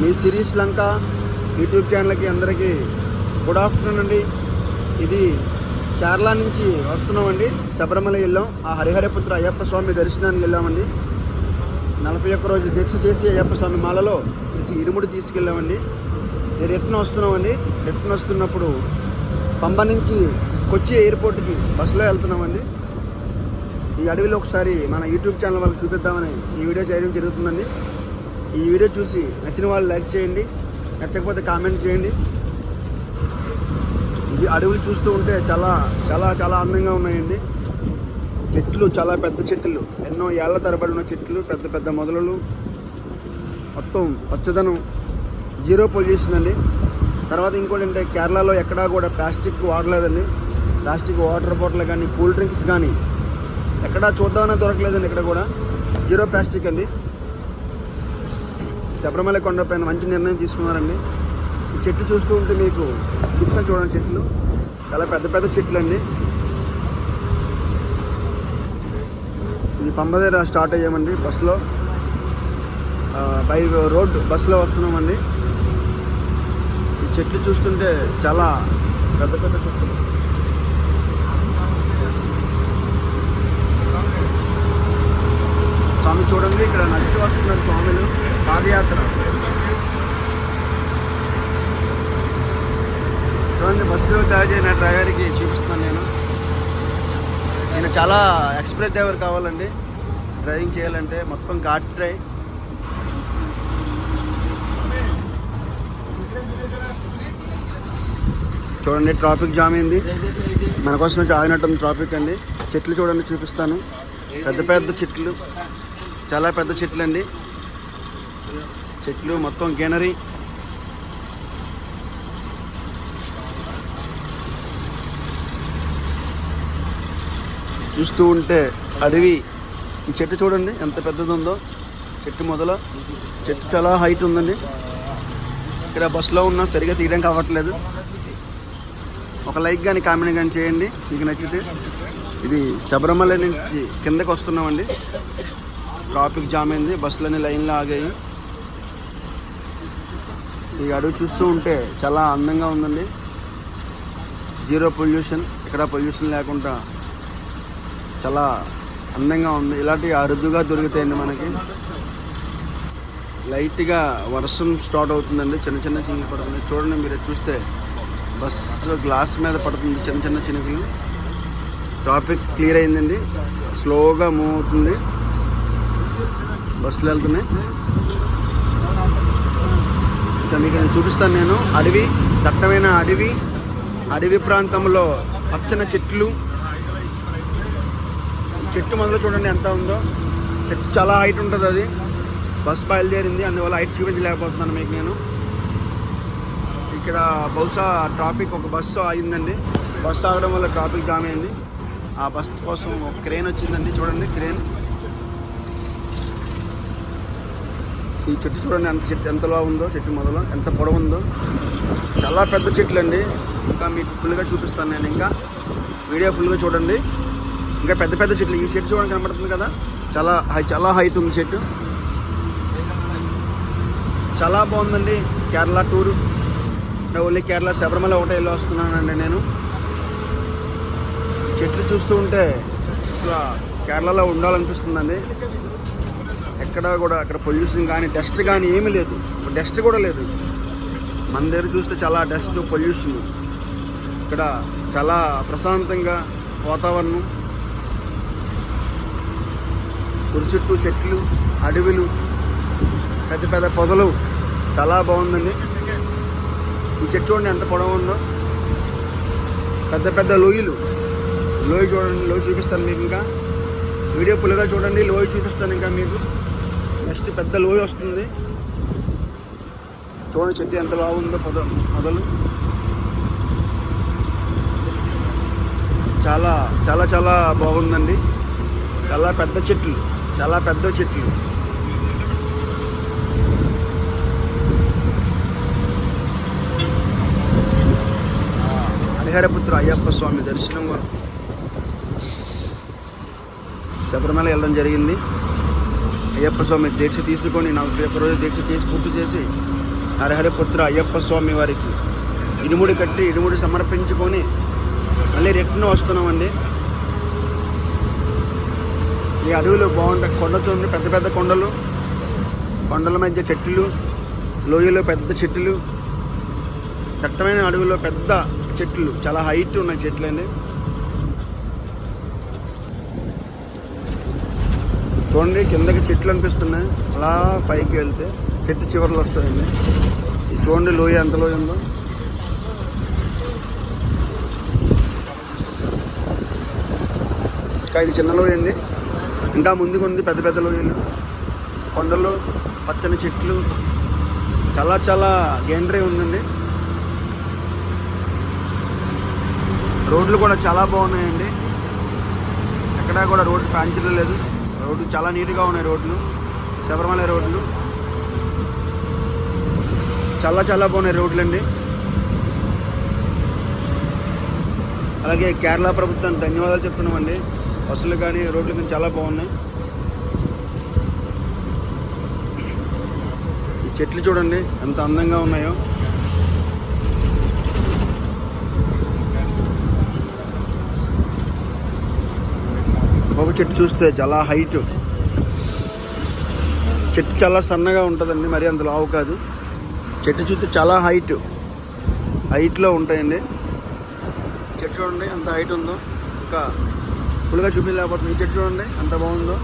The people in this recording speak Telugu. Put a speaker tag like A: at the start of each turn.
A: మీ సిరీస్ లంక యూట్యూబ్ ఛానల్కి అందరికీ గుడ్ ఆఫ్టర్నూన్ అండి. ఇది కేరళ నుంచి వస్తున్నామండి. శబరిమల వెళ్ళాం. ఆ హరిహరపుత్ర అయ్యప్ప స్వామి దర్శనానికి వెళ్ళామండి. 41 రోజు దీక్ష చేసి అయ్యప్ప స్వామి మాలలో ఇరుముడి తీసుకెళ్ళామండి. రిటర్న్ వస్తున్నామండి. రిటర్న్ వస్తున్నప్పుడు పంబ నుంచి కొచ్చి ఎయిర్పోర్ట్కి బస్సులో వెళ్తున్నామండి. ఈ అడవిలో ఒకసారి మన యూట్యూబ్ ఛానల్ వాళ్ళకి చూపిద్దామని ఈ వీడియో చేయడం జరుగుతుందండి. ఈ వీడియో చూసి నచ్చిన వాళ్ళు లైక్ చేయండి, నచ్చకపోతే కామెంట్ చేయండి. ఇది అడవులు చూస్తూ ఉంటే చాలా చాలా చాలా అందంగా ఉన్నాయండి. చెట్లు చాలా పెద్ద చెట్లు, ఎన్నో ఏళ్ల తరబడి ఉన్న చెట్లు, పెద్ద పెద్ద మొదలు, మొత్తం పచ్చదనం, జీరో పొల్యూషన్ అండి. తర్వాత ఇంకోటి అంటే కేరళలో ఎక్కడా కూడా ప్లాస్టిక్ వాడలేదండి. ప్లాస్టిక్ వాటర్ బాటిల్ కానీ కూల్ డ్రింక్స్ కానీ ఎక్కడా చూద్దామన్నా దొరకలేదండి. ఇక్కడ కూడా జీరో ప్లాస్టిక్ అండి. శబరిమల కొండపైన మంచి నిర్ణయం తీసుకున్నారండి. ఈ చెట్లు చూస్తూ ఉంటే మీకు చుట్టూ చూడండి, చెట్లు చాలా పెద్ద పెద్ద చెట్లు అండి. ఇది పంబ దగ్గర స్టార్ట్ అయ్యామండి. బస్సులో బై రోడ్ బస్సులో వస్తున్నామండి. ఈ చెట్లు చూస్తుంటే చాలా పెద్ద పెద్ద చెట్లు. స్వామి చూడండి, ఇక్కడ నడిచి వస్తున్నారు స్వాములు, పాదయాత్ర చూడండి. బస్సు డ్రైవ్ చేయన డ్రైవర్కి చూపిస్తున్నాను నేను. నేను చాలా ఎక్స్ప్రెస్ డ్రైవర్ కావాలండి డ్రైవింగ్ చేయాలంటే. మొత్తం ఘాట్ డ్రైవ్. చూడండి, ట్రాఫిక్ జామ్ అయింది. మన కోసం ఆగినట్టుంది ట్రాఫిక్ అండి. చెట్లు చూడండి, చూపిస్తాను. పెద్ద పెద్ద చెట్లు, చాలా పెద్ద చెట్లు అండి. చెట్లు మొత్తం గ్రీనరీ. చూస్తూ ఉంటే అడవి. ఈ చెట్టు చూడండి ఎంత పెద్దది ఉందో. చెట్టు మొదలు చెట్టు చాలా హైట్ ఉందండి. ఇక్కడ బస్సులో ఉన్నా సరిగా తీయడానికి అవ్వట్లేదు. ఒక లైక్ కానీ కామెంట్ కానీ చేయండి మీకు నచ్చితే. ఇది శబరిమల నుంచి కిందకి వస్తున్నామండి. ట్రాఫిక్ జామ్ అయింది, బస్సులన్నీ లైన్లో ఆగాయి. ఈ అడవి చూస్తూ ఉంటే చాలా అందంగా ఉందండి. జీరో పొల్యూషన్, ఇక్కడ పొల్యూషన్ లేకుండా చాలా అందంగా ఉంది. ఇలాంటివి అరుదుగా దొరుకుతాయండి మనకి. లైట్గా వర్షం స్టార్ట్ అవుతుందండి. చిన్న చిన్న చినుకులు పడుతుంది. చూడండి, మీరు చూస్తే బస్సు గ్లాస్ మీద పడుతుంది చిన్న చిన్న చినుకులు. ట్రాఫిక్ క్లియర్ అయిందండి. స్లోగా మూవ్ అవుతుంది, బస్సులు వెళ్తున్నాయి. మీకు నేను చూపిస్తాను. నేను అడవి, దట్టమైన అడవి, అడవి ప్రాంతంలో పచ్చని చెట్లు. చెట్టు మొదలు చూడండి ఎంత ఉందో. చెట్టు చాలా హైట్ ఉంటుంది. అది బస్ బయలుదేరింది, అందువల్ల హైట్ చూపించలేకపోతున్నాను మీకు నేను. ఇక్కడ బహుశా ట్రాఫిక్, ఒక బస్సు ఆగిందండి. బస్సు ఆగడం వల్ల ట్రాఫిక్ జామ్ అయింది. ఆ బస్ కోసం ఒక క్రేన్ వచ్చిందండి. చూడండి క్రేన్. ఈ చెట్టు చూడండి ఎంతలో ఉందో. చెట్టు మొదలు ఎంత పొడవు ఉందో. చాలా పెద్ద చెట్లు అండి. ఇంకా మీకు ఫుల్గా చూపిస్తాను నేను. ఇంకా వీడియో ఫుల్గా చూడండి. ఇంకా పెద్ద పెద్ద చెట్లు. ఈ చెట్టు చూడండి కనబడుతుంది కదా, చాలా హైట్ ఉంది చెట్టు. చాలా బాగుందండి కేరళ టూరు. ఓన్లీ కేరళ శబరిమల ఒకటే వెళ్ళి వస్తున్నానండి నేను. చెట్లు చూస్తూ ఉంటే అసలు కేరళలో ఉండాలనిపిస్తుందండి. ఎక్కడ కూడా అక్కడ పొల్యూషన్ కానీ డస్ట్ కానీ ఏమీ లేదు. డస్ట్ కూడా లేదు. మన దగ్గర చూస్తే చాలా డస్ట్, పొల్యూషన్. ఇక్కడ చాలా ప్రశాంతంగా వాతావరణం. గురి చుట్టూ చెట్లు, అడవులు, పెద్ద పెద్ద పొదలు. చాలా బాగుందండి. ఈ చెట్టు చూడండి ఎంత పొడవు ఉందో. పెద్ద పెద్ద లోయలు. లోయ చూడండి, లోయ చూపిస్తాను మీకు. ఇంకా వీడియో ఫుల్గా చూడండి, లోయ చూపిస్తాను ఇంకా మీకు. నెక్స్ట్ పెద్ద లోయ వస్తుంది. చూడండి చెట్టు ఎంత బాగుందో. మొదలు చాలా చాలా చాలా బాగుందండి. చాలా పెద్ద చెట్లు, చాలా పెద్ద చెట్లు. హరిహరపుత్ర అయ్యప్ప స్వామి దర్శనం శబరిమల వెళ్ళడం జరిగింది. అయ్యప్ప స్వామి దీక్ష తీసుకొని 41 రోజులు దీక్ష చేసి పూర్తి చేసి హరిహరపుత్ర అయ్యప్ప స్వామి వారికి ఇరుముడి కట్టి ఇరుముడి సమర్పించుకొని మళ్ళీ రిటర్న్ వస్తున్నామండి. ఈ అడవులు బాగుంటాయి. కొండ చూడండి, పెద్ద పెద్ద కొండలు, కొండల మధ్య చెట్లు, లోయలో పెద్ద చెట్లు, దట్టమైన అడవుల్లో పెద్ద చెట్లు, చాలా హైట్ ఉన్న చెట్లు అండి. చూడండి కిందకి చెట్లు అనిపిస్తున్నాయి, అలా పైకి వెళ్తే చెట్టు చివర్లు వస్తాయండి. ఇది చూడండి లోయ ఎంత లోయ ఉందో. ఇంకా ఇది చిన్న లోయ అండి, ఇంకా ముందుకు ఉంది పెద్ద పెద్ద లోయలు, కొండలు, పచ్చని చెట్లు, చాలా చాలా గ్రీనరీ ఉందండి. రోడ్లు కూడా చాలా బాగున్నాయండి, ఎక్కడా కూడా రోడ్డు పాంచడం లేదు. రోడ్లు చాలా నీట్గా ఉన్నాయి. రోడ్లు శబరిమల రోడ్లు చాలా చాలా బాగున్నాయి రోడ్లు అండి. అలాగే కేరళ ప్రభుత్వానికి ధన్యవాదాలు చెప్తున్నామండి. బస్సులు కానీ రోడ్లు కానీ చాలా బాగున్నాయి. ఈ చెట్లు చూడండి ఎంత అందంగా ఉన్నాయో. ఒక చెట్టు చూస్తే చాలా హైట్, చెట్టు చాలా సన్నగా ఉంటుందండి, మరి అంత లావు కాదు. చెట్టు చూస్తే చాలా హైట్లో ఉంటాయండి. చెట్టు చూడండి ఎంత హైట్ ఉందో. ఇంకా ఫుల్గా చూపించలేకపోతుంది. ఈ చెట్టు చూడండి ఎంత బాగుందో.